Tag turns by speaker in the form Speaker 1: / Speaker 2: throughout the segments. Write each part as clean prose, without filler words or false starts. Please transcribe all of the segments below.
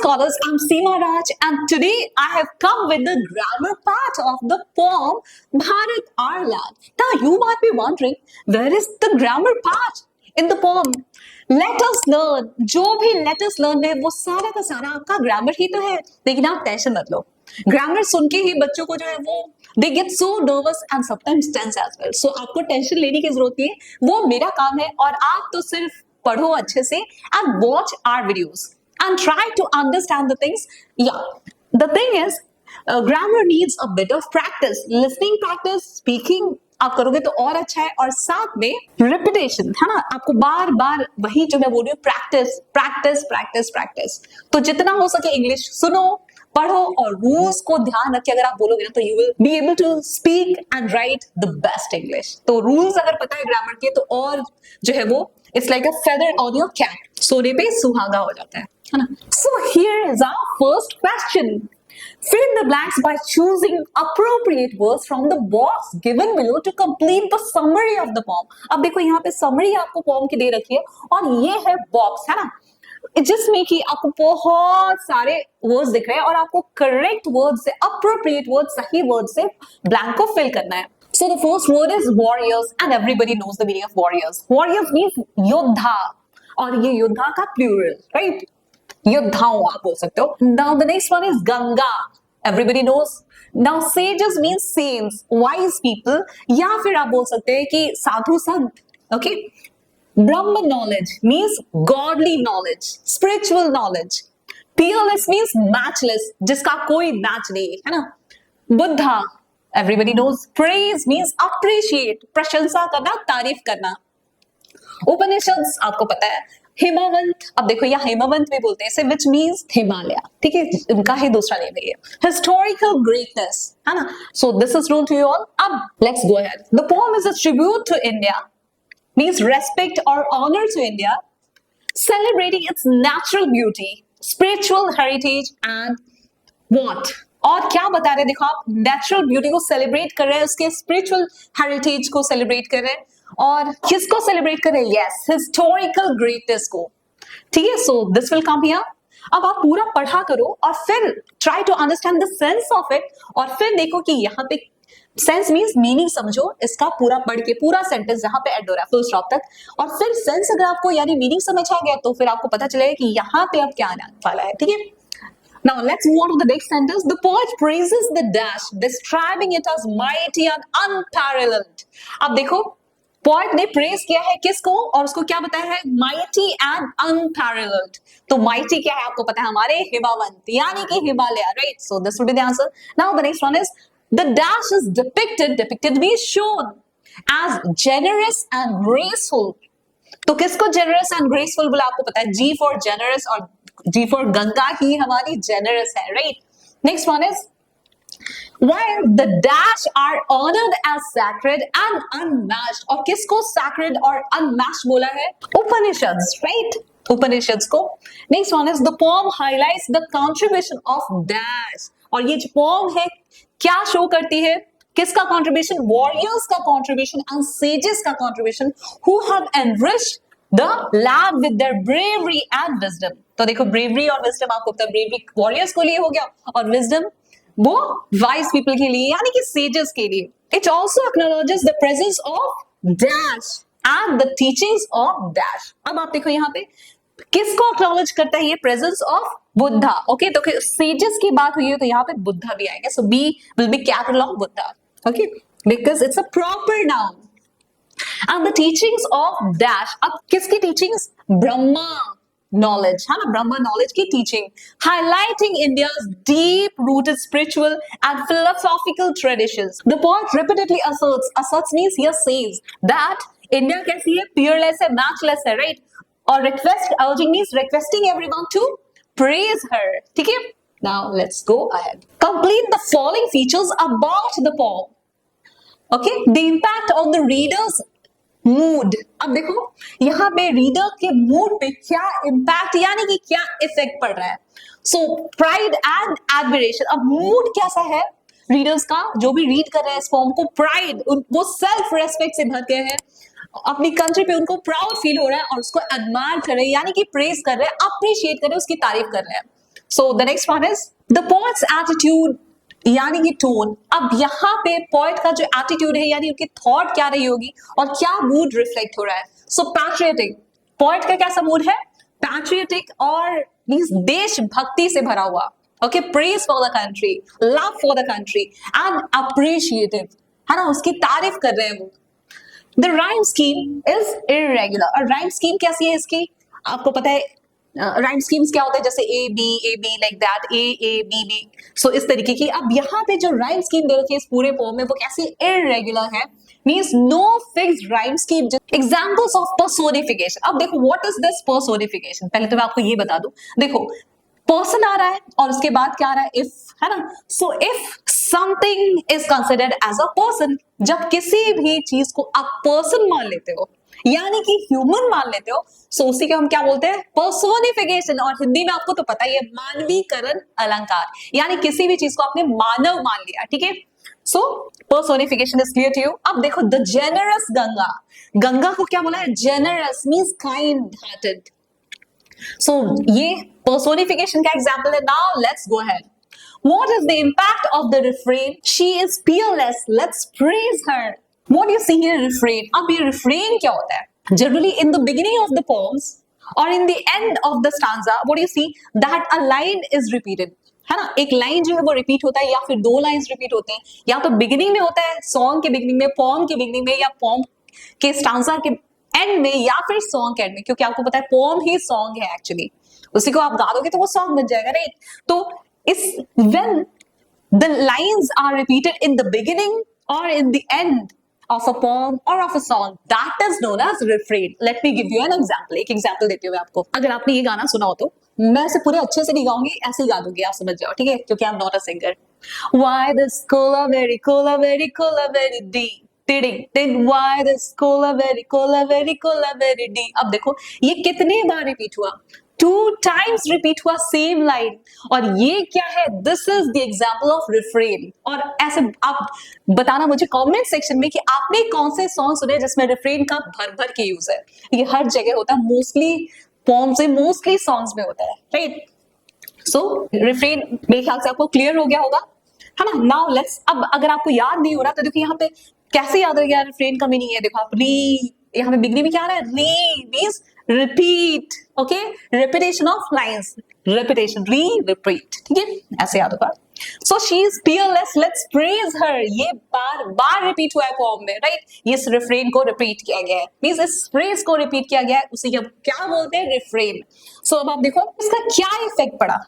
Speaker 1: scholars, I'm Seema Raj, and today I have come with the grammar part of the poem Bharat Our Land. Now you might be wondering, where is the grammar part in the poem? Let us learn. जो भी let us learn है वो सारा का सारा आपका grammar ही तो है, लेकिन आप टेंशन मत लो. ग्रामर सुन के ही बच्चों को जो है वो they get so nervous and sometimes tense as well. So आपको टेंशन लेने की जरूरत नहीं है, वो मेरा काम है और आप तो सिर्फ पढ़ो अच्छे से and watch our videos and try to understand the things. Yeah, the thing is, grammar needs a bit of practice. Listening practice, speaking आप करोगे तो और अच्छा है, और साथ में रिपीटेशन है ना, आपको बार बार वही जो मैं बोल रही हूँ प्रैक्टिस प्रैक्टिस प्रैक्टिस प्रैक्टिस. तो जितना हो सके इंग्लिश सुनो, पढ़ो और रूल्स को ध्यान रख के अगर आप बोलोगे ना तो you will be able to speak and write the best English. तो रूल्स अगर पता है ग्रामर के तो और जो है वो it's like a feather on your cap, सोने पे सुहागा हो जाता है ना. So here is our first question. Fill in the blanks by choosing appropriate words from the box given below to complete the summary of the poem. अब देखो यहाँ पे summary आपको poem की दे रखी है और ये है box है ना, जिसमें कि आपको बहुत सारे वर्ड्स दिख रहे हैं और आपको करेक्ट वर्ड से, अप्रोप्रिएट वर्ड, सही वर्ड से ब्लैंक को फिल करना है. So the first word is warriors and everybody knows the meaning of warriors. Warriors means योद्धा, और ये योद्धा का प्लूरल, राइट, योद्धाओं आप बोल सकते हो. Now the next one is Ganga, everybody knows. Now sages means saints, wise people, या फिर आप बोल सकते हैं कि साधु संत. Okay, Brahma knowledge means godly knowledge, spiritual knowledge. Peerless means matchless, जिसका कोई मैच नहीं है ना. Buddha, everybody knows. Praise means appreciate, प्रशंसा करना, तारीफ करना. उपनिषद्स आपको पता है. हिमावंत, अब देखो यहाँ हिमावंत भी बोलते हैं इसे, which means हिमालय, ठीक है, इनका ही दूसरा नेम है ये. Historical greatness है ना. So this is known to you all. अब let's go ahead. The poem is a tribute to India, means respect or honor to India, celebrating its natural beauty, spiritual heritage and what? और क्या बता रहे हैं देखो आप, natural beauty को celebrate कर रहे हैं, उसके स्पिरिचुअल हेरिटेज को सेलिब्रेट कर रहे हैं, और किसको सेलिब्रेट कर रहे हैं? यस, हिस्टोरिकल ग्रेटनेस को. ठीक है, so this will come here. अब आप पूरा पढ़ा करो और फिर try to understand the sense of it, और फिर देखो कि यहाँ पे सेंस मींस मीनिंग समझो इसका पूरा पढ़ के, पूरा सेंटेंस जहां पे एंड हो रहा है फुल स्टॉप तक, और फिर सेंस अगर आपको यानी मीनिंग समझ आ गया तो फिर आपको पता चलेगा कि यहाँ पे अब क्या आने वाला है. ठीक है, now let's move on to the next sentence. The poet praises the dash, describing it as mighty and unparalleled. अब देखो पोएट ने प्रेज किया है किसको, और उसको क्या बताया है? Mighty and unparalleled. तो माइटी क्या है आपको पता है? हमारे हिमावंत, यानी कि Himalaya, right. So this would be the answer. Now the next one is the dash is depicted means shown as generous and graceful. तो किसको generous and graceful बोला आपको पता है? G for generous और G for गंगा ही हमारी generous है, right. Next one is while the dash are honored as sacred and unmatched. और किसको sacred और unmatched बोला है? Upanishads, right. Upanishads को. Next one is the poem highlights the contribution of dash. और ये जो poem है क्या शो करती है? किसका कंट्रीब्यूशन? वॉरियर्स का कंट्रीब्यूशन एंड सेजेस का contribution, who have enriched the land with their bravery and wisdom. तो देखो ब्रेवरी और विजडम आपको पता है, ब्रेवरी वॉरियर्स को लिए हो गया और विजडम वो वाइज पीपल के लिए यानी कि सेजेस के लिए. It also acknowledges the presence of dash and the teachings of dash. अब आप देखो यहाँ पे किसको एक्नॉलेज करता है? ये प्रेजेंस ऑफ बुद्धा. ओके, तो सेजेस की बात हुई है तो यहाँ पे बुद्धा भी आएगा. So B will be capped along Buddha, okay, because it's a proper noun. And the teachings of dash, अब किसकी टीचिंग्स? ब्रह्मा नॉलेज है ना, ब्रह्मा नॉलेज की teaching, highlighting India's deep rooted spiritual and philosophical traditions. The poet repeatedly asserts means he says that India कैसी है? Peerless है, matchless है, right. और request, urging means requesting everyone to praise her. ठीक है, now let's go ahead. Complete the following features about the poem. Okay, the impact on the reader's mood. अब देखो यहाँ पे रीडर के मूड पे क्या इम्पैक्ट यानी कि क्या इफेक्ट पड़ रहा है. सो प्राइड एंड एडमिरेशन. अब मूड कैसा है रीडर्स का, जो भी रीड कर रहे हैं इस पोम को? प्राइड, वो सेल्फ रेस्पेक्ट से भर गए हैं, अपनी कंट्री पे उनको प्राउड फील हो रहा है और उसको एडमायर कर रहे हैं यानी कि प्रेज कर रहे हैं, अप्रिशिएट कर रहे हैं, उसकी तारीफ कर रहे हैं. So the next one is the poets attitude, यानी कि टोन। अब यहाँ पे पोएट का जो एटीट्यूड है यानी उनकी थॉट क्या रही होगी और क्या मूड रिफ्लेक्ट हो रहा है। सो पैट्रियटिक, पोएट का कैसा मूड है? पैट्रियटिक और मींस देशभक्ति से भरा हुआ। Okay, praise for the country, love for the country and appreciative, है ना, उसकी तारीफ कर रहे हैं वो। The rhyme scheme is irregular, और राइम स्कीम कैसी है इसकी? आपको पता है राइम स्कीम्स क्या होता है, जैसे A B like that, A B. So इस तरीके की। अब यहाँ पे जो राइम स्कीम दे रखी है इस पूरे पोएम में वो कैसी इरेगुलर है, means no fixed rhyme scheme. Examples of personification. अब देखो व्हाट इज दिस पर्सोनिफिकेशन, पहले तो मैं आपको ये बता दूं। देखो पर्सन आ रहा है और उसके बाद क्या आ रहा है, इफ, है ना। So if something is considered as a person, जब किसी भी चीज को आप पर्सन मान लेते हो यानी कि ह्यूमन मान लेते हो, सो उसी को हम क्या बोलते हैं? पर्सोनिफिकेशन। और हिंदी में आपको तो पता ही है, मानवीकरण अलंकार, यानी किसी भी चीज को आपने मानव मान लिया, ठीक है। So personification is clear to you. अब देखो द जेनरस गंगा, गंगा को क्या बोला है? Generous means kind hearted. So ये पर्सोनिफिकेशन का एग्जांपल है। Now let's go ahead. What is the impact of the refrain? She is peerless. Let's praise her. What do you see here? Refrain. अब ये refrain क्या होता है? Generally in the beginning of the poems or in the end of the stanza, what do you see? That a line is repeated. है ना, एक line जो है वो रिपीट होता है या फिर दो लाइंस रिपीट होते हैं, या तो बिगिनिंग में होता है, सॉन्ग के बिगिनिंग में, पोम के बिगिनिंग में, या पोम के स्टांजा के एंड में, या फिर सॉन्ग के एंड में। क्योंकि आपको पता है पोम ही सॉन्ग है एक्चुअली, उसी को आप गा दोगे तो वो सॉन्ग बन जाएगा, राइट। तो इस when the lines are repeated in the beginning or in the end of a poem or of a song, that is known as refrain. Let me give you an example. एक example देती हूँ मैं आपको। अगर आपने ये गाना सुना हो तो मैं इसे पूरे अच्छे से नहीं गाऊंगी, ऐसे ही गा दूंगी, आप समझ जाओ, ठीक है, क्योंकि I'm not a singer. Why this cola very cola very cola very deep. Then why this cola very cola very cola very deep. अब देखो ये कितने बार रिपीट हुआ? 2 times रिपीट हुआ सेम लाइन। और ये क्या है? This is the example of refrain. और ऐसे आप बताना मुझे कमेंट सेक्शन में कि आपने कौन से सॉन्ग सुने जिसमें रिफ्रेन का भर भर के यूज है। ये हर जगह होता है, मोस्टली पोम्स में, मोस्टली सॉन्ग्स में होता है, राइट। सो रिफ्रेन मेरे ख्याल से आपको क्लियर हो गया होगा, है ना। नाउ लेट्स, अब अगर आपको याद नहीं हो रहा तो देखो यहाँ पे कैसे याद रहेगा रिफ्रेन का मीनिंग है। देखो आप री, यहाँ पे बिगनिंग में क्या आ रहा है? Re means repeat, okay, repetition of lines, repetition, repeat, ठीक है, ऐसे याद होगा। So she is peerless, let's praise her. ये बार बार रिपीट हुआ है पोएम में, राइट। इस रिफ्रेन को रिपीट किया गया है, मींस इस फ्रेज को रिपीट किया गया है, उसे हम क्या बोलते हैं? रिफ्रेन। सो अब आप देखो इसका क्या इफेक्ट पड़ा।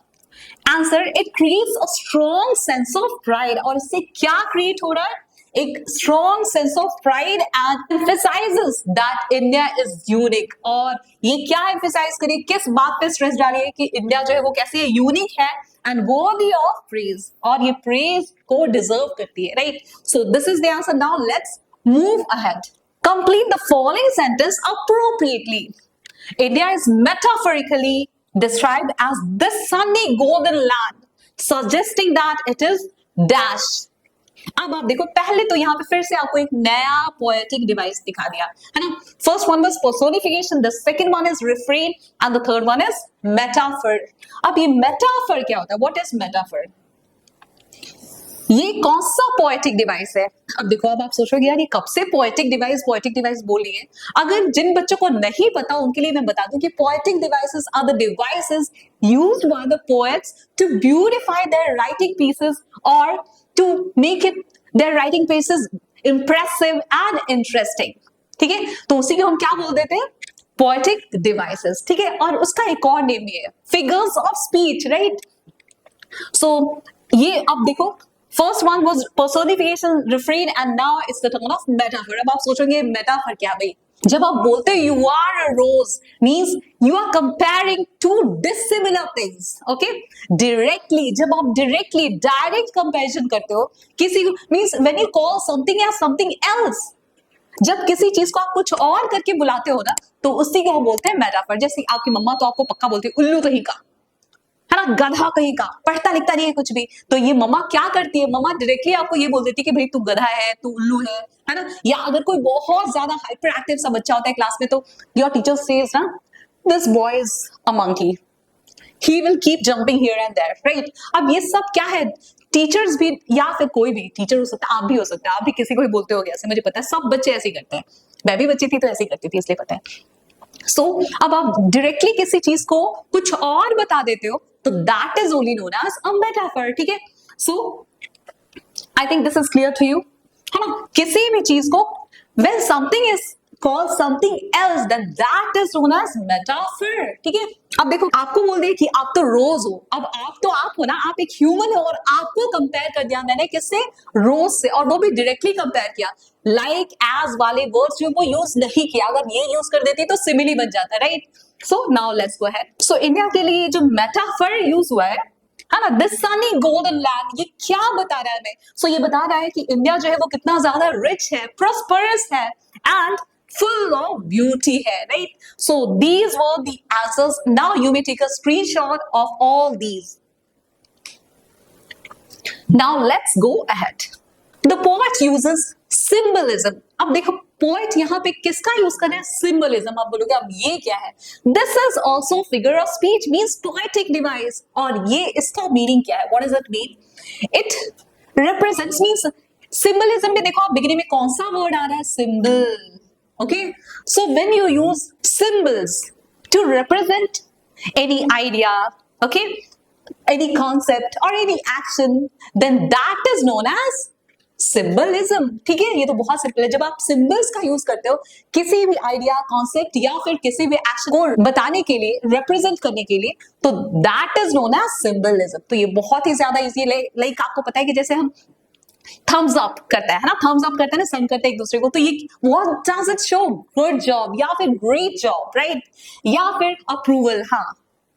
Speaker 1: Answer, it creates a strong sense of pride. और इससे क्या क्रिएट हो रहा है? एक strong sense of pride and emphasizes that India is unique। और ये क्या emphasize करिए, किस बात पे स्ट्रेस डालिए कि इंडिया जो है वो कैसी है? यूनिक है and worthy of praise, और ये praise को डिजर्व करती है, right. So this is the answer. Now let's move ahead. Complete the following sentence appropriately. India is metaphorically described as the sunny golden land, suggesting that it is dash। अब आप देखो, पहले तो यहाँ पे फिर से आपको एक नया पोएटिक डिवाइस दिखा दिया, है ना। First one was personification, the second one is refrain and the third one is metaphor. अब ये मेटाफर क्या होता है? What is metaphor? ये कौन सा पोएटिक डिवाइस है? अब देखो, अब आप सोचोगे यार ये कब से पोएटिक डिवाइस बोल रही है। अगर जिन बच्चों को नहीं पता उनके लिए मैं बता दूं कि poetic devices are the devices used by the poets to beautify their writing pieces और to make it their writing pieces impressive and interesting, ठीक है। तो उसी को हम क्या बोल देते हैं? poetic devices, ठीक है। और उसका एक और नेम भी है, figures of speech, right। so ये अब देखो, first one was personification, refrain, and now it's the turn of metaphor। अब आप सोचोगे metaphor क्या भाई? जब आप बोलते हो you are a rose, means you are comparing two dissimilar things, okay। directly, जब आप direct comparison करते हो किसी को, means when you call something as something else, जब किसी चीज को आप कुछ और करके बुलाते हो ना, तो उसी को हम बोलते हैं मेटाफर। जैसे आपकी मम्मा तो आपको पक्का बोलती है उल्लू कहीं का, है ना, गधा कहीं का, पढ़ता लिखता नहीं है कुछ भी। तो ये मम्मा क्या करती है? मम्मा डायरेक्टली आपको ये बोल देती है कि भाई तू गधा है, तू उल्लू है ना। या अगर कोई बहुत ज्यादा हाइपर एक्टिव सा बच्चा होता है क्लास में, तो योर टीचर सेज ना, this boy is a monkey, he will keep jumping here and there, right. अब ये सब क्या है, टीचर्स भी या फिर कोई भी टीचर हो सकता है, आप भी हो सकता है, आप भी किसी को भी बोलते हो ऐसे, मुझे पता है सब बच्चे ऐसे ही करते हैं, मैं भी बच्ची थी तो ऐसे ही करती थी, इसलिए पता है। सो अब आप डायरेक्टली किसी चीज को कुछ और बता देते हो तो that is only known as a metaphor, ठीक है। So I think this is clear to you, है ना। किसी भी चीज को when something is called something else then that is known as metaphor, ठीक है। अब देखो आपको बोल दे कि आप तो रोज हो, अब आप तो आप हो ना, आप एक ह्यूमन हो, और आपको कंपेयर कर दिया मैंने किससे, रोज से, और वो भी डायरेक्टली कंपेयर किया, लाइक एज वाले वर्ड्स जो वो यूज नहीं किया, अगर ये यूज कर देती तो सिमिली बन जाता, right. So now let's go ahead. So India के लिए जो मेटाफर यूज हुआ है ना, दिस सनी गोल्डन लैंड, ये क्या बता रहा है हमें, सो ये बता रहा है कि इंडिया जो है वो कितना ज्यादा रिच है, प्रॉस्परस है एंड full of beauty है, right? So these were the answers. Now you may take a screenshot of all these. Now let's go ahead. The poet uses symbolism. अब देखो पोएट यहाँ पे किसका यूज कर रहे हैं, सिंबलिज्म। आप बोलोगे अब ये क्या है, this is also figure of speech means poetic device, और ये इसका मीनिंग क्या है, what is it mean, it represents means symbolism में देखो आप बिगिनिंग में कौन सा वर्ड आ रहा है, symbol, okay, so when you use symbols to represent any idea, okay, any concept or any action, then that is known as symbolism, ठीक है। ये तो बहुत सिंपल है, जब आप सिंबल्स का यूज करते हो किसी भी आइडिया, कॉन्सेप्ट या फिर किसी भी एक्शन को बताने के लिए, रिप्रेजेंट करने के लिए, तो that is known as symbolism. तो ये बहुत ही ज्यादा इजी है, लाइक आपको पता है कि जैसे हम थम्स अप करता है ना, थम्स अप करता है ना, सेंड करते हैं एक दूसरे को, तो ये what does it show, good job या फिर ग्रेट जॉब, राइट, या फिर अप्रूवल, हाँ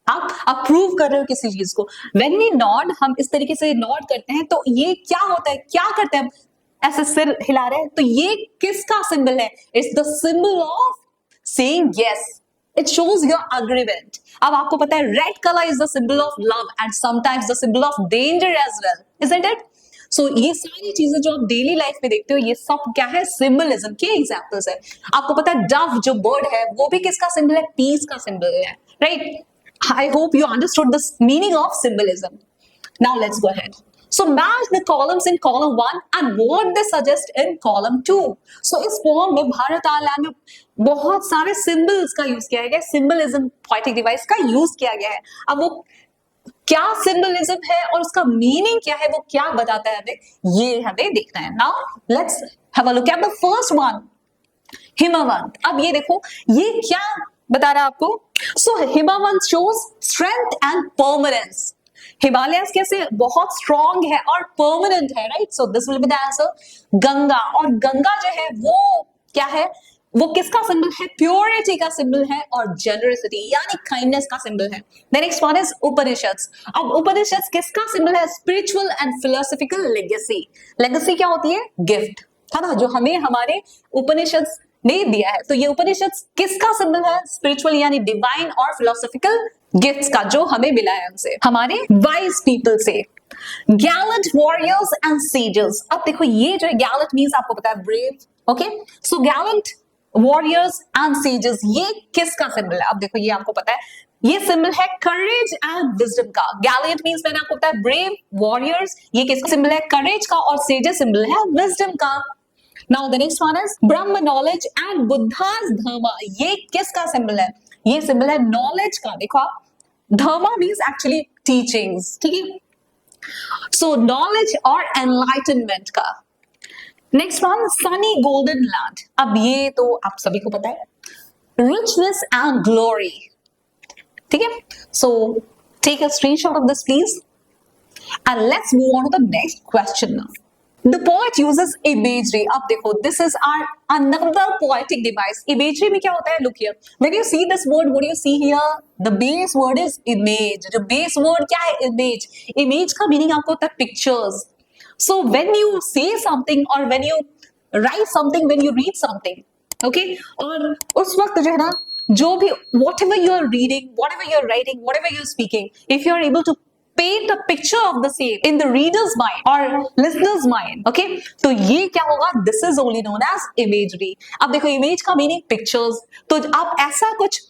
Speaker 1: आप अप्रूव कर रहे हो किसी चीज को। व्हेन वी नॉड, हम इस तरीके से नॉड करते हैं, तो ये क्या होता है, क्या करते हैं, ऐसे सिर हिला रहे हैं, तो ये किसका सिंबल है, it's the symbol of saying yes, it shows your agreement. अब आपको पता है red colour is the symbol of love and sometimes the symbol of danger as well, isn't it. So ये सारी चीजें जो आप डेली लाइफ में देखते हो, ये सब क्या है, सिंबलिज्म के एग्जांपल्स है। आपको पता है डव जो बर्ड है वो भी किसका सिंबल है, पीस का सिंबल है, right. I hope you understood the meaning of symbolism. Now let's go ahead. So match the columns in column 1 and what they suggest in column 2. So इस poem में भारत आर्यलैंड में बहुत सारे symbols का use किया गया है, symbolism poetic device का यूज किया गया है। अब वो क्या सिंबलिज्म है और उसका मीनिंग क्या है, वो क्या बताता है हमें, ये हमें देखना है। Now let's have a look at the first one, Himavant. अब ये देखो ये क्या बता रहा है आपको, so Himavant shows strength and permanence. Himalayas कैसे बहुत स्ट्रॉन्ग है और परमानेंट है, right. So this will be the answer. Ganga, और गंगा जो है वो क्या है, वो किसका सिंबल है, प्योरिटी का सिंबल है और जेनरसिटी यानी काइंडनेस का सिंबल है। The next one is Upanishads. अब उपनिषद्स किसका सिंबल है, spiritual and philosophical legacy. Legacy क्या होती है, गिफ्ट, है ना, जो हमें हमारे उपनिषद्स ने दिया है। तो ये उपनिषद्स किसका सिंबल है, स्पिरिचुअल यानी डिवाइन और फिलोसॉफिकल गिफ्ट्स का, जो हमें मिला है हमसे, हमारे वाइज पीपल से। Gallant warriors and sages. अब देखो ये जो गैलेंट मींस आपको पता है brave, okay. So Gallant warriors and sages ये किसका सिंबल है, अब देखो ये आपको पता है, ये सिंबल है करेज एंड विजडम का। गैलेंट मींस मैंने आपको बताया ब्रेव, वॉरियर्स ये किसका सिंबल है, करेज का, और सेजेस सिंबल है विजडम का। Now the next one is Brahma knowledge and Buddhas धर्म। ये किसका सिंबल है, ये सिंबल है नॉलेज का। देखो आप, धर्म मींस एक्चुअली टीचिंग्स, ठीक है। सो नॉलेज और एनलाइटनमेंट का। Next one Sunny golden land. अब ये तो आप सभी को पता है, रिचनेस एंड ग्लोरी, ठीक है। So take a screenshot of this please and let's move on to the next question now. The poet uses imagery. अब देखो, this is our another poetic device. Imagery में क्या होता है? Look here. When you see this word, what do you see here? The base word is image. जो base word क्या है? Image. Image का meaning आपको होता है pictures. So when you say something or when you write something, when you read something, okay? और उस वक्त जो है ना, जो भी whatever you are reading, whatever you are writing, whatever you are speaking, if you are able to paint a picture of the same in the reader's mind or listener's mind, okay, तो ये क्या होगा, this is only known as imagery. अब देखो image का meaning pictures, तो आप ऐसा कुछ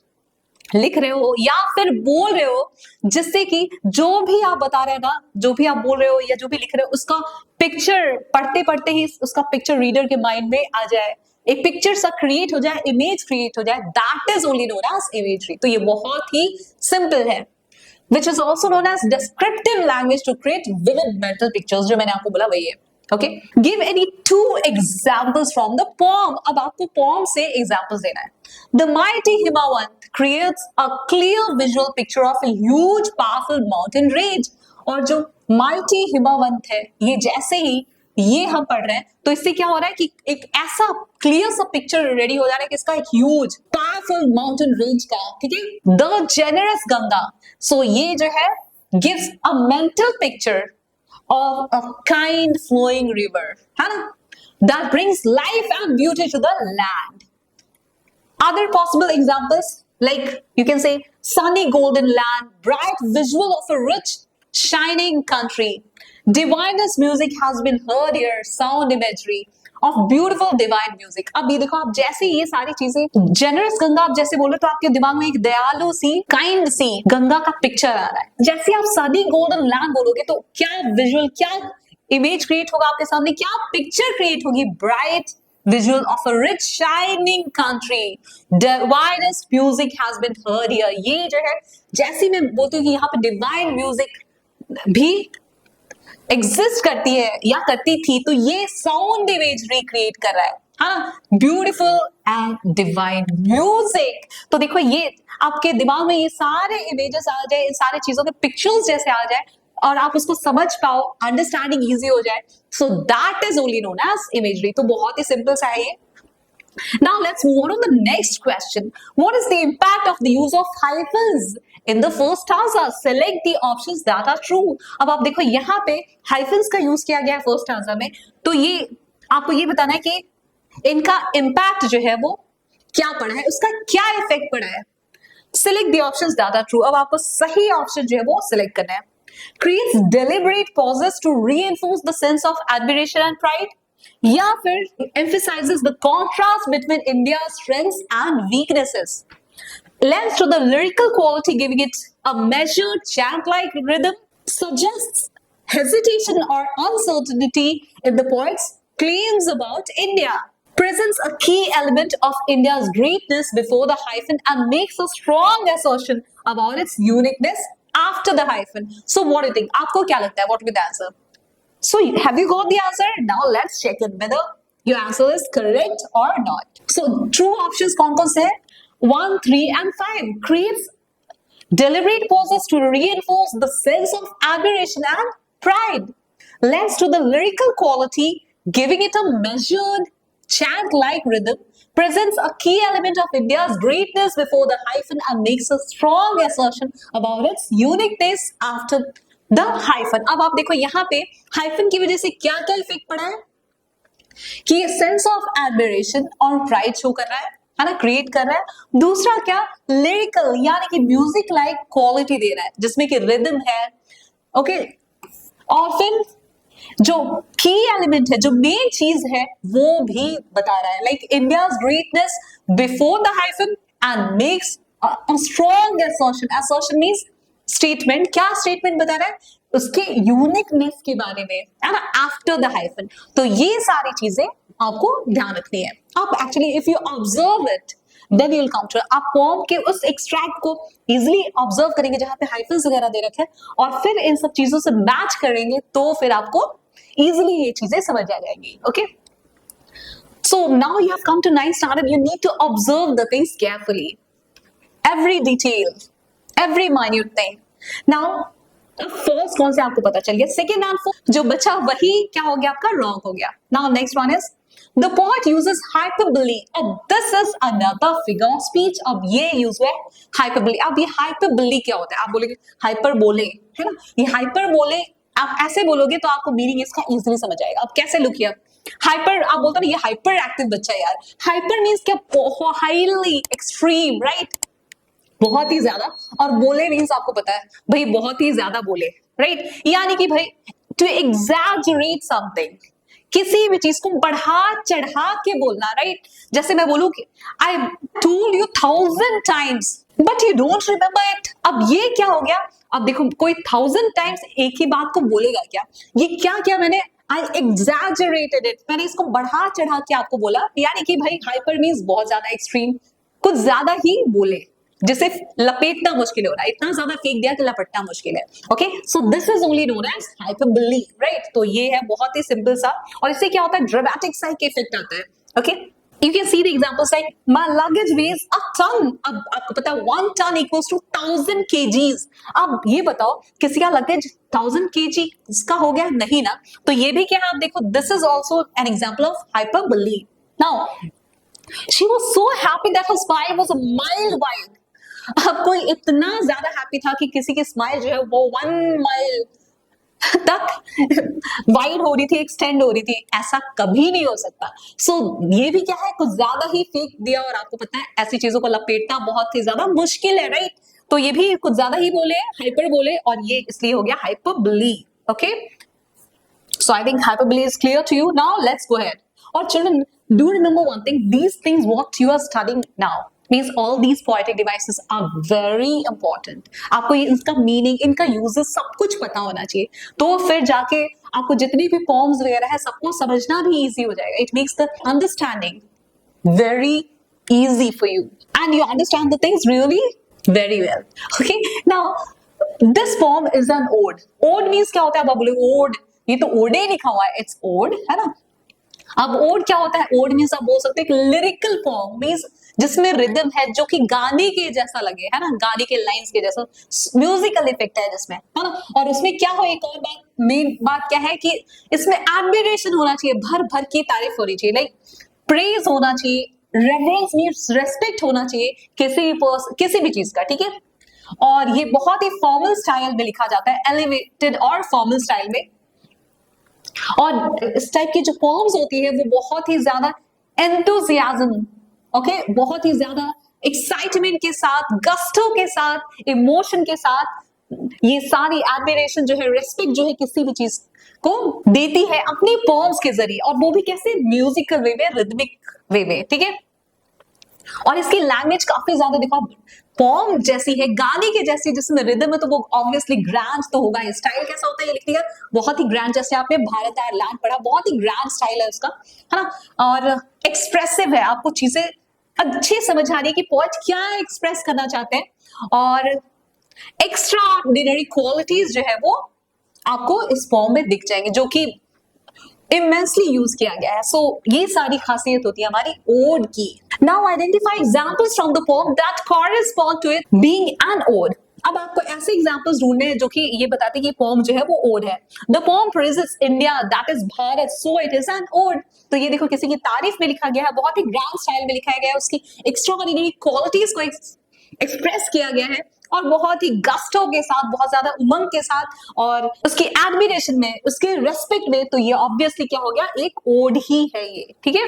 Speaker 1: लिख रहे हो या फिर बोल रहे हो, जिससे कि जो भी आप बता रहे हो ना, जो भी आप बोल रहे हो या जो भी लिख रहे हो, उसका पिक्चर पढ़ते पढ़ते ही उसका पिक्चर रीडर के माइंड में आ जाए, एक पिक्चर सा क्रिएट हो जाए, इमेज क्रिएट हो जाए, that is only known as imagery. तो ये बहुत ही सिंपल है, which is also known as descriptive language to create vivid mental pictures, जो मैंने आपको बोला वही है। Okay, give any two examples from the poem। अब आपको poem से examples देना है। The mighty Himawant creates a clear visual picture of a huge powerful mountain range। और जो mighty हिमावंत है, ये जैसे ही ये हम पढ़ रहे हैं तो इससे क्या हो रहा है कि एक ऐसा क्लियर सा पिक्चर रेडी हो जा रहा है कि इसका एक ह्यूज पावरफुल माउंटेन रेंज का, ठीक है। द जेनरस गंगा, सो ये जो है gives a mental picture of a kind flowing river, है ना, that brings life and beauty to the land. Other possible examples, like you can say sunny golden land, bright visual of a rich shining country, divinest music has been heard here, sound imagery of beautiful divine music। अब ये देखो, आप जैसे ये सारी चीजें generous Ganga आप जैसे बोलो तो आपके दिमाग में एक दयालु सी काइंड सी गंगा का पिक्चर आ रहा है। जैसे आप सनी गोल्डन लैंड बोलोगे तो क्या विजुअल, क्या इमेज क्रिएट होगा आपके सामने, क्या पिक्चर क्रिएट होगी, bright visual of a rich shining country, divinest music has been heard here। ये जो है जैसे मैं बोलती हूँ कि यहाँ पे डिवाइन म्यूजिक भी एग्जिस्ट करती है या करती थी, तो ये साउंड इमेजरी क्रिएट कर रहा है, हाँ, ब्यूटीफुल एंड डिवाइन म्यूजिक। तो देखो ये आपके दिमाग में ये सारे इमेजेस आ जाए, इन सारे चीजों के पिक्चर्स जैसे आ जाए और आप उसको समझ पाओ, अंडरस्टैंडिंग इजी हो जाए, so that is only known as imagery. तो बहुत ही सिंपल सा है ये। Now let's move on to the next question. What is the impact of the use of hyphens in the first stanza? Select the options that are true। अब आप देखो यहाँ पे hyphens का यूज किया गया है फर्स्ट stanza में, तो ये आपको ये बताना है कि इनका इम्पैक्ट जो है वो क्या पड़ा है, उसका क्या इफेक्ट पड़ा है। Select the options that are true। अब आपको सही ऑप्शन जो है वो सिलेक्ट करना है। Creates deliberate pauses to reinforce the sense of admiration and pride, या फिर emphasizes the contrast between India's strengths and weaknesses, lends to the lyrical quality giving it a measured chant-like rhythm, suggests hesitation or uncertainty in the poet's claims about India, presents a key element of India's greatness before the hyphen and makes a strong assertion about its uniqueness after the hyphen। So what do you think? आपको क्या लगता है? What will be the answer? So have you got the answer? Now let's check in whether your answer is correct or not. So true options कौन-कौन से हैं? 1, 3 and 5 creates deliberate pauses to reinforce the sense of admiration and pride, lends to the lyrical quality giving it a measured chant-like rhythm, presents a key element of India's greatness before the hyphen and makes a strong assertion about its uniqueness after the hyphen. अब आप देखो यहाँ पे hyphen की वजह से क्या क्या इफेक्ट पड़ा है कि ये सेंस ऑफ एडमिरेशन और प्राइड शो कर रहा है ना, क्रिएट कर रहा है। दूसरा क्या, लिरिकल यानी कि म्यूजिक लाइक क्वालिटी दे रहा है जिसमें कि रिदम है, ओके। और फिर जो की एलिमेंट है, जो मेन चीज है वो भी बता रहा है, like India's greatness before the hyphen and makes a strong assertion. Assertion means statement. क्या स्टेटमेंट बता रहा है? उसके यूनिकनेस के बारे में, है ना, आफ्टर द हाइफन। तो ये सारी चीजें आपको ध्यान रखनी है। आप actually if you observe it then you will come to, आप फॉर्म के उस एक्सट्रैक्ट को इजिली ऑब्जर्व करेंगे जहां पे हाइफन्स वगैरह दे रखे हैं और फिर इन सब चीजों से मैच करेंगे तो फिर आपको इजिली ये चीजें समझ आ जाएंगी, okay. So now you have come to 9th standard, you need to observe the things carefully, every detail, every minute thing। Now first कौन से आपको पता चल गया, सेकेंड एंड फोर्थ जो बचा वही क्या हो गया आपका, रॉन्ग हो गया। Now next one is the poet uses hyperbole and this is another figure of speech. अब ये यूज हुआ है हाइपरबोली। अब ये हाइपरबोली क्या होता है? आप बोलेंगे हाइपरबोले, है ना, ये हाइपरबोले आप ऐसे बोलोगे तो आपको मीनिंग इसका इजीली समझ आएगा। अब कैसे लुक किया, हाइपर आप बोलते ना ये हाइपर एक्टिव बच्चा है यार। हाइपर मीन्स क्या, हाईली एक्सट्रीम, राइट, बहुत ही ज्यादा। और बोले मीन्स आपको पता है भाई बहुत ही ज्यादा बोले, राइट, यानी कि भाई टू एग्जैजरेट समथिंग, किसी भी चीज को बढ़ा चढ़ा के बोलना, राइट। जैसे मैं बोलूं कि I told you 1000 times but you don't remember it. अब ये क्या हो गया? अब देखो कोई 1000 टाइम्स एक ही बात को बोलेगा क्या? ये क्या किया मैंने? आई एग्जैजरेटेड इट, मैंने इसको बढ़ा चढ़ा के आपको बोला, यानी कि भाई हाइपर मीन्स बहुत ज्यादा एक्सट्रीम, कुछ ज्यादा ही बोले, जिसे लपेटना मुश्किल हो रहा है, इतना ज्यादा फेंक दिया कि लपेटना मुश्किल है। Okay, so this is only known as hyperbole, right? तो ये है बहुत ही सिंपल सा, और इससे क्या होता है? ड्रामेटिक सा एक इफेक्ट आता है। Okay, you can see the examples like my luggage weighs a ton। अब आपको पता है 1 ton equals to 1000 kgs। अब ये बताओ किसी का लगेज 1000 kg का हो गया? नहीं ना। तो ये भी क्या है? आप देखो, this is also an example of hyperbole। Now she was so happy that her smile was a mile wide। अब कोई इतना ज्यादा हैप्पी था कि किसी की स्माइल जो है वो 1 माइल तक वाइड हो रही थी, एक्सटेंड हो रही थी। ऐसा कभी नहीं हो सकता। सो ये भी क्या है? कुछ ज्यादा ही फेंक दिया, और आपको पता है ऐसी चीजों को लपेटना बहुत ही ज्यादा मुश्किल है, राइट? तो ये भी कुछ ज्यादा ही बोले, हाइपर बोले, और ये इसलिए हो गया hyperbole. Okay, so I think hyperbole is clear to you. Now let's go ahead. Or children, do remember one thing, these things what you are studying now means all these poetic devices are very important। आपको इसका meaning, इनका uses सब कुछ पता होना चाहिए, तो फिर जाके आपको जितनी भी फॉर्म्स वगैरह है सबको समझना भी इजी हो जाएगा। It makes the understanding very easy for you and you understand the things really very well। Okay, now this poem is an ode। ode means क्या होता है? अब आप बोले ode, ये तो ओडे लिखा हुआ है, इट्स ओड, है ना? अब ओड क्या होता है? ओड मींस आप बोल सकते हैं लिरिकल फॉर्म, मींस जिसमें रिदम है जो कि गाने के जैसा लगे, है ना? गाने के लाइंस के जैसा म्यूजिकल इफेक्ट है जिसमें, है ना? और उसमें क्या हो, एक और बात, मेन बात क्या है कि इसमें एडमिरेशन होना चाहिए, भर भर की तारीफ होनी चाहिए, लाइक प्रेज होना चाहिए, रेवरेंस मींस रेस्पेक्ट होना चाहिए किसी भी चीज का, ठीक है? और ये बहुत ही फॉर्मल स्टाइल में लिखा जाता है, एलिवेटेड और फॉर्मल स्टाइल में। और इस टाइप की जो फॉर्म्स होती है वो बहुत ही ज्यादा एंथुसियाज्म, ओके, बहुत ही ज्यादा एक्साइटमेंट के साथ, गस्टो के साथ, इमोशन के साथ ये सारी एडमिरेशन जो है, रेस्पेक्ट जो है किसी भी चीज को देती है अपनी फॉर्म्स के जरिए, और वो भी कैसे? म्यूजिकल वे में, रिदमिक वे में, ठीक है? और इसकी लैंग्वेज काफी ज्यादा देखो फॉर्म जैसी है, गाने के जैसी, जिसमें रिदम है, तो वो ऑब्वियसली ग्रैंड तो होगा। स्टाइल कैसा होता है ये लिखने का? बहुत ही ग्रैंड, जैसे आपने भारत आयरलैंड पढ़ा, बहुत ही ग्रैंड स्टाइल है उसका, है ना? और एक्सप्रेसिव है, आपको चीजें अच्छे समझ आ रही है कि पोएट क्या एक्सप्रेस करना चाहते हैं, और एक्स्ट्रा ऑर्डिनरी क्वालिटीज जो है वो आपको इस फॉर्म में दिख जाएंगे, जो कि इमेंसली यूज किया गया है। सो ये सारी खासियत होती है हमारी ओड की। Now identify examples from the poem that correspond to it being an ode. अब आपको ऐसे एग्जांपल्स ढूंढने हैं जो कि ये बताते हैं कि पोएम जो है वो ओड है। The poem praises India, that is Bharat, so it is an ode. तो ये देखो किसी की तारीफ में लिखा गया है, बहुत ही ग्रैंड स्टाइल में लिखा गया है, उसकी एक्स्ट्राऑर्डिनरी क्वालिटीज को एक्सप्रेस किया गया है, और बहुत ही गस्टो के साथ, बहुत ज्यादा उमंग के साथ, और उसकी एडमिरेशन में, उसके रेस्पेक्ट में। तो ये ऑब्वियसली क्या हो गया? एक ओड ही है ये, ठीक है?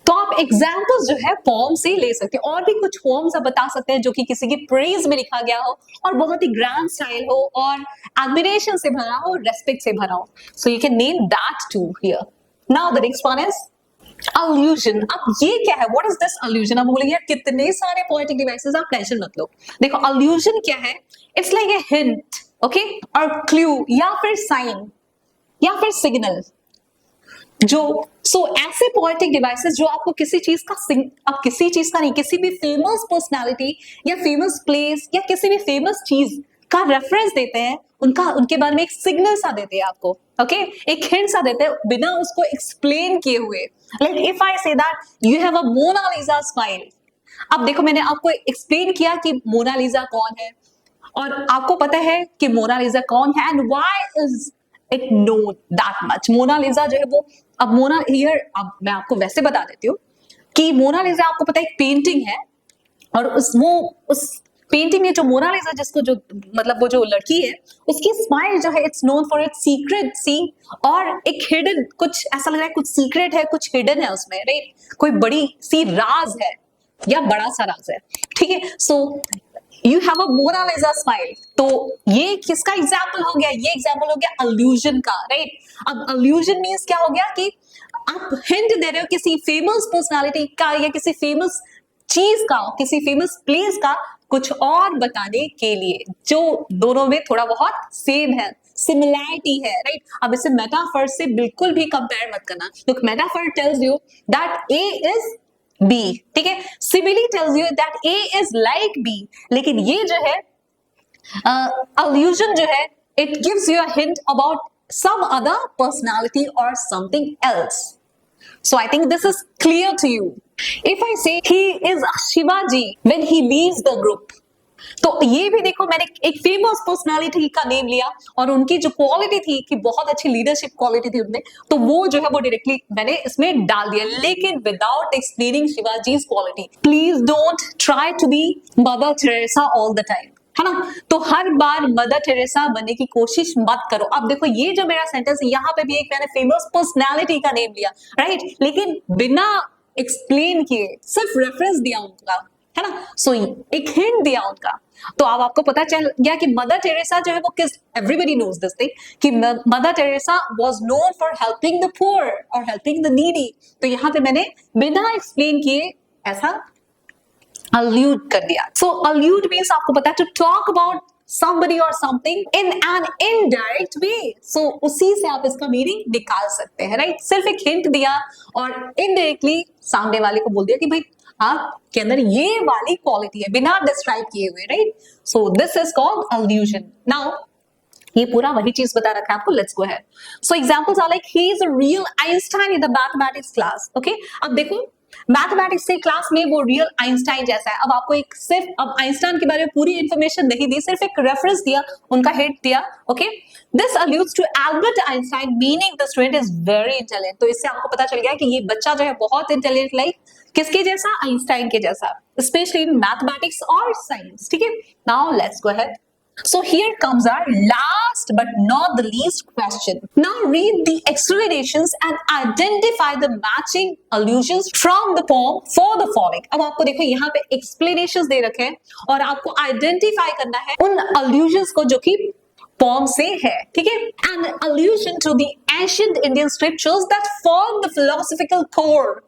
Speaker 1: तो आप एग्जाम्पल्स जो है फॉर्म से ले सकते हैं, और भी कुछ फॉर्म्स आप बता सकते हैं जो कि किसी की प्रेज में लिखा गया हो, और बहुत ही ग्रैंड स्टाइल हो, और एडमिरेशन से भरा हो, रेस्पेक्ट से भरा हो। So you can name that too here. Now the next one is allusion। अब ये क्या है? What is this allusion? अब बोलेंगे यार कितने सारे poetic devices, आप टेंशन मत लो। देखो allusion क्या है? It's like a hint, okay, और clue, या फिर sign, या फिर signal। जो ऐसे poetic devices जो आपको किसी चीज का, अब किसी चीज का नहीं, किसी भी फेमस पर्सनालिटी या फेमस प्लेस या किसी भी फेमस चीज का रेफरेंस देते हैं, उनके बारे में एक सिग्नल सा देते हैं आपको, ओके, एक हिंट सा देते हैं बिना उसको एक्सप्लेन किए हुए। Like if I say that you have a Mona Lisa smile. अब देखो मैंने आपको एक्सप्लेन किया कि मोनालिसा कौन है, और आपको पता है कि मोनालिसा कौन है, and why is it known that much. Mona Lisa जो है वो, अब अब मैं आपको वैसे बता देती हूँ कि मोनालिसा आपको पता है एक पेंटिंग है, और उस पेंटिंग में जो मोनालिसा, जिसको जो मतलब वो जो लड़की है, उसकी स्माइल जो है it's known for its secret see, और एक हिडन, कुछ ऐसा लग रहा है कुछ सीक्रेट है, कुछ हिडन है उसमें, राइट? कोई बड़ी सी राज है या बड़ा सा राज है, ठीक है? So you have a Mona Lisa smile. तो ये किसका एग्जाम्पल हो गया? ये एग्जाम्पल हो गया अल्यूजन का, राइट? अब अल्यूजन मीन्स क्या हो गया कि आप हिंट दे रहे हो किसी फेमस पर्सनालिटी का या किसी फेमस चीज का, किसी फेमस प्लेस का कुछ और बताने के लिए, जो दोनों में थोड़ा बहुत सेम है, सिमिलैरिटी है, राइट। अब इसे मेटाफर से बिल्कुल भी कंपेयर मत करना, क्योंकि metaphor tells you that A is B, ठीक है। Simile tells you that A is like B, लेकिन ये जो है allusion जो है, it gives you a hint about some other personality or something else. So I think this is clear to you. If I say he is Shivaji when he leaves the group, तो ये भी देखो, मैंने एक famous personality का name लिया और उनकी जो क्वालिटी थी कि बहुत अच्छी लीडरशिप क्वालिटी थी उनमें, तो वो जो है वो डायरेक्टली मैंने इसमें डाल दिया, लेकिन without explaining Shivaji's quality. Please don't try to be mother Teresa all the time, है ना। तो हर बार मदर टेरेसा बनने की कोशिश मत करो। अब देखो ये जो मेरा सेंटेंस है, यहाँ पे भी एक मैंने फेमस पर्सनालिटी का नेम लिया, राइट, लेकिन बिना एक्सप्लेन किए सिर्फ रेफरेंस दिया उनका, है ना। सो एक हिंट दिया उनका, तो अब आपको पता चल गया कि मदर टेरेसा जो है वो किस, एवरीबडी नोज दिस थिंग कि mother Teresa was known for helping the poor और हेल्पिंग द नीडी। तो यहाँ पे मैंने बिना एक्सप्लेन किए ऐसा allude कर दिया। So allude means आपको पता है to talk about somebody or something in an indirect way. So उसी से आप इसका मीनिंग निकाल सकते हैं, राइट। सिर्फ एक हिंट दिया और इनडायरेक्टली सामने वाले को बोल दिया कि भाई आपके अंदर ये वाली क्वालिटी है, बिना डिस्क्राइब किए हुए, right. So this is called allusion. Now ये पूरा वही चीज बता रखा है आपको, let's go ahead. So examples are like he is a real Einstein in the mathematics class, okay. अब देखो मैथमेटिक्स से क्लास में वो रियल आइंस्टाइन जैसा है। अब आपको एक सिर्फ अब आइंस्टाइन के बारे में पूरी इंफॉर्मेशन नहीं दी, सिर्फ एक रेफरेंस दिया, उनका हिंट दिया, okay. This alludes to Albert Einstein meaning the student is very intelligent. तो इससे आपको पता चल गया कि ये बच्चा जो है बहुत इंटेलिजेंट, लाइक किसके जैसा, आइंस्टाइन के जैसा, स्पेशली इन मैथमेटिक्स और साइंस, ठीक है। Now let's go ahead. So here comes our last but not the least question. Now read the explanations and identify the matching allusions from the poem for the following. अब आपको देखो यहाँ पे explanations दे रखे हैं और आपको identify करना है उन allusions को जो कि poem से है, ठीक है। An allusion to the ancient Indian scriptures that form the philosophical core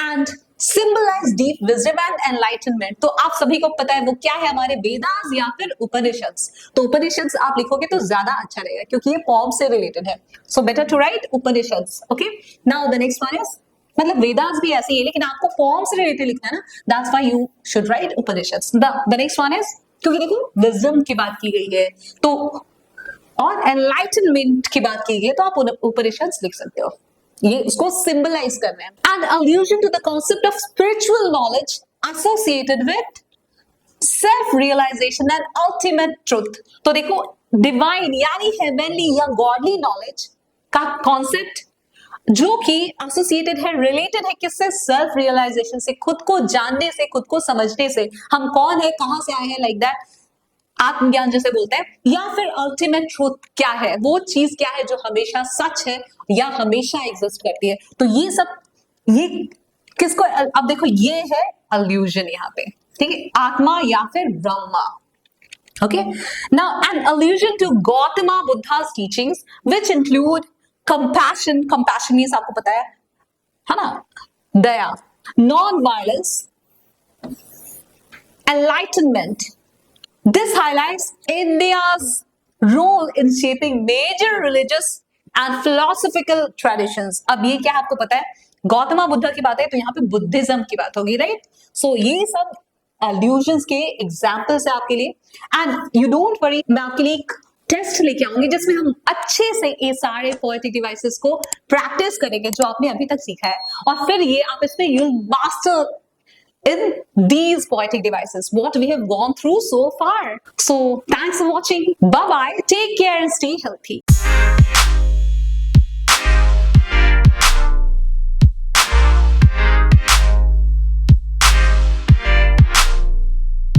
Speaker 1: and symbolize deep wisdom and enlightenment. तो आप सभी को पता है वो क्या है, हमारे वेदास या फिर उपनिषद्स। तो उपनिषद्स आप लिखोगे तो ज्यादा अच्छा रहेगा क्योंकि ये पोम से रिलेटेड है। So better to write Upanishads, okay. Now the next one is, मतलब वेदास भी ऐसे ही है लेकिन आपको पोम से रिलेटेड लिखना है ना, that's why you should write Upanishads. The next one is, क्योंकि देखो विजडम की बात की गई है तो और एनलाइटनमेंट की बात की गई है तो आप उपनिषद्स लिख सकते हो, ये इसको सिंबलाइज कर रहे हैं। And allusion to the concept of spiritual knowledge associated with self realization and ultimate truth. तो देखो डिवाइन यानी हेवनली या गॉडली नॉलेज का कॉन्सेप्ट जो कि एसोसिएटेड है, रिलेटेड है किससे, सेल्फ रियलाइजेशन से, खुद को जानने से, खुद को समझने से, हम कौन है, कहां से आए हैं, लाइक दैट, आत्मज्ञान जैसे बोलते हैं, या फिर अल्टीमेट ट्रूथ क्या है, वो चीज क्या है जो हमेशा सच है या हमेशा एग्जिस्ट करती है। तो ये सब, ये किसको, अब देखो ये है अल्यूजन यहाँ पे, ठीक है, आत्मा या फिर Brahma, okay. Now an allusion to Gautam Buddha's teachings which include compassion, compassion means आपको पता है ना, दया, non violence, enlightenment. This highlights India's role in shaping major religious and philosophical traditions. अब ये क्या आपको पता है, गौतम बुद्ध की बात है तो यहाँ पे बुद्धिज्म की बात होगी, राइट। सो ये सब allusions के एग्जाम्पल्स है आपके लिए। एंड यू डोंट वरी, मैं आपके लिए एक टेस्ट लेके आऊंगी जिसमें हम अच्छे से ये सारे पोएटिक डिवाइसेस को प्रैक्टिस करेंगे जो आपने अभी तक सीखा है, और फिर ये आप इसमें you'll master in these poetic devices what we have gone through so far. So thanks for watching. Bye bye, take care and stay healthy.